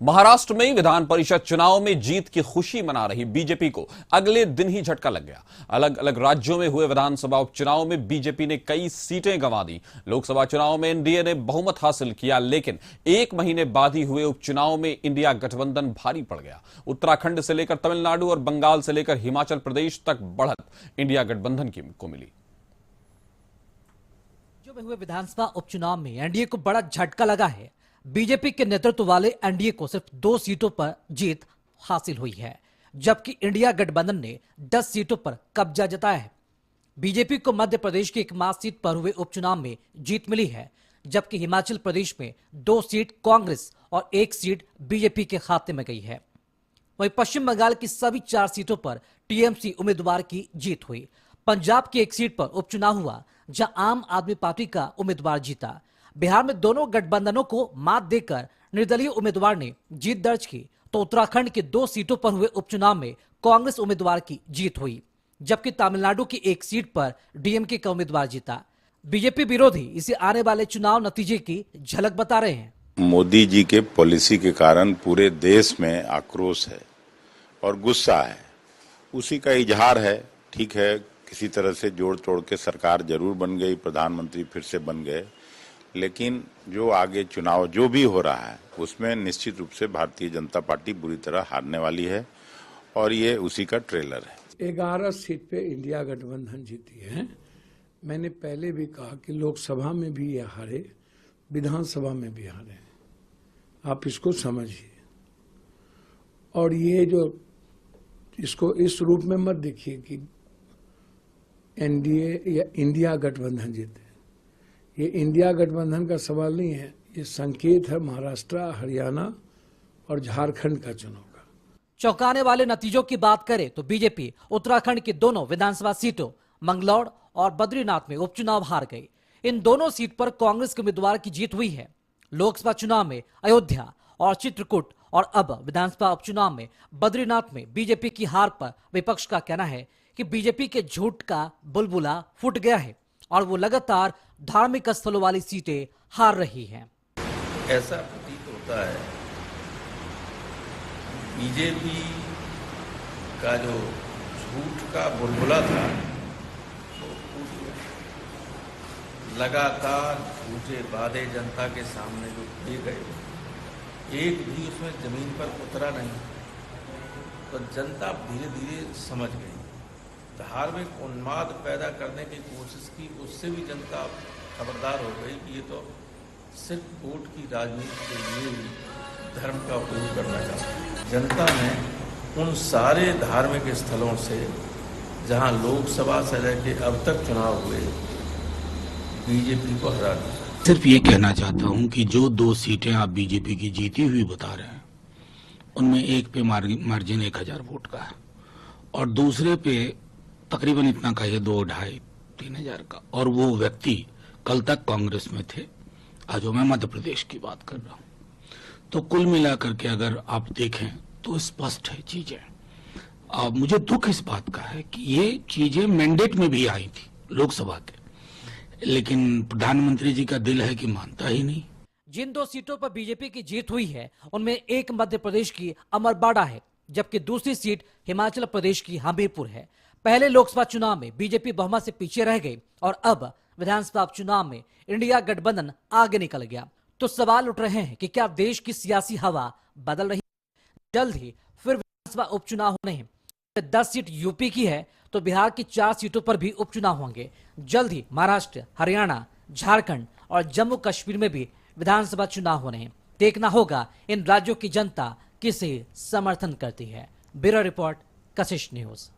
महाराष्ट्र में विधान परिषद चुनाव में जीत की खुशी मना रही बीजेपी को अगले दिन ही झटका लग गया। अलग अलग राज्यों में हुए विधानसभा उपचुनाव में बीजेपी ने कई सीटें गंवा दी। लोकसभा चुनाव में एनडीए ने बहुमत हासिल किया, लेकिन एक महीने बाद ही हुए उपचुनाव में इंडिया गठबंधन भारी पड़ गया। उत्तराखंड से लेकर तमिलनाडु और बंगाल से लेकर हिमाचल प्रदेश तक बढ़त इंडिया गठबंधन को मिली। में हुए विधानसभा उपचुनाव में एनडीए को बड़ा झटका लगा है। बीजेपी के नेतृत्व वाले एनडीए को सिर्फ 2 सीटों पर जीत हासिल हुई है, जबकि इंडिया गठबंधन ने 10 सीटों पर कब्जा जताया है। बीजेपी को मध्य प्रदेश की एकमात्र सीट पर हुए उपचुनाव में जीत मिली है, जबकि हिमाचल प्रदेश में 2 सीट कांग्रेस और 1 सीट बीजेपी के खाते में गई है। वहीं पश्चिम बंगाल की सभी 4 सीटों पर टीएमसी उम्मीदवार की जीत हुई। पंजाब की 1 सीट पर उपचुनाव हुआ, जहां आम आदमी पार्टी का उम्मीदवार जीता। बिहार में दोनों गठबंधनों को मात देकर निर्दलीय उम्मीदवार ने जीत दर्ज की, तो उत्तराखंड की 2 सीटों पर हुए उपचुनाव में कांग्रेस उम्मीदवार की जीत हुई, जबकि तमिलनाडु की 1 सीट पर डीएमके का उम्मीदवार जीता। बीजेपी विरोधी इसे आने वाले चुनाव नतीजे की झलक बता रहे हैं। मोदी जी के पॉलिसी के कारण पूरे देश में आक्रोश है और गुस्सा है, उसी का इजहार है। ठीक है, किसी तरह से जोड़ तोड़ के सरकार जरूर बन गई, प्रधानमंत्री फिर से बन गए, लेकिन जो आगे चुनाव जो भी हो रहा है उसमें निश्चित रूप से भारतीय जनता पार्टी बुरी तरह हारने वाली है और ये उसी का ट्रेलर है। 11 सीट पे इंडिया गठबंधन जीती है। मैंने पहले भी कहा कि लोकसभा में भी ये हारे, विधानसभा में भी हारे, आप इसको समझिए। और ये जो इसको इस रूप में मत देखिए कि एनडीए या इंडिया गठबंधन जीते। ये इंडिया गठबंधन का सवाल नहीं है, ये संकेत है महाराष्ट्र, हरियाणा और झारखंड का चुनाव का। चौंकाने वाले नतीजों की बात करें तो बीजेपी उत्तराखंड की दोनों विधानसभा सीटों मंगलौर और बद्रीनाथ में उपचुनाव हार गई। इन दोनों सीट पर कांग्रेस के उम्मीदवार की जीत हुई है। लोकसभा चुनाव में अयोध्या और चित्रकूट और अब विधानसभा उपचुनाव में बद्रीनाथ में बीजेपी की हार पर विपक्ष का कहना है कि बीजेपी के झूठ का बुलबुला फूट गया है और वो लगातार धार्मिक स्थलों वाली सीटें हार रही हैं। ऐसा प्रतीत होता है बीजेपी का जो झूठ का बुलबुला था वो फूट गया। लगातार झूठे वादे जनता के सामने जो किए गए, एक भी उसमें जमीन पर उतरा नहीं, तो जनता धीरे धीरे समझ गई। धार्मिक उन्माद पैदा करने की कोशिश की, उससे भी जनता खबरदार हो गई कि ये तो सिर्फ वोट की राजनीति के लिए ही धर्म का उपयोग करना चाहती है। जनता ने उन सारे धार्मिक स्थलों से जहां लोकसभा से लेकर अब तक चुनाव हुए, बीजेपी को हरा दिया। सिर्फ ये कहना चाहता हूं कि जो 2 सीटें आप बीजेपी की जीती हुई बता रहे हैं, उनमें एक पे मार्जिन 1000 वोट का है और दूसरे पे तकरीबन इतना का है, 2-2.5-3 हजार का, और वो व्यक्ति कल तक कांग्रेस में थे। आज मैं मध्य प्रदेश की बात कर रहा हूं। तो कुल मिलाकर के अगर आप देखें तो स्पष्ट है चीजें। अब मुझे दुख इस बात का है कि ये चीजें मैंडेट में भी आई थी लोकसभा के, लेकिन प्रधानमंत्री जी का दिल है कि मानता ही नहीं। जिन 2 सीटों पर बीजेपी की जीत हुई है उनमें एक मध्य प्रदेश की अमरबाड़ा है, जबकि दूसरी सीट हिमाचल प्रदेश की हमीरपुर है। पहले लोकसभा चुनाव में बीजेपी बहुमत से पीछे रह गई और अब विधानसभा उपचुनाव में इंडिया गठबंधन आगे निकल गया। तो सवाल उठ रहे हैं कि क्या देश की सियासी हवा बदल रही है? जल्द ही फिर विधानसभा उपचुनाव होने हैं। 10 सीट यूपी की है तो बिहार की 4 सीटों पर भी उपचुनाव होंगे। जल्द ही महाराष्ट्र, हरियाणा, झारखंड और जम्मू कश्मीर में भी विधानसभा चुनाव होने हैं। देखना होगा इन राज्यों की जनता किसे समर्थन करती है। ब्यूरो रिपोर्ट, कशिश न्यूज।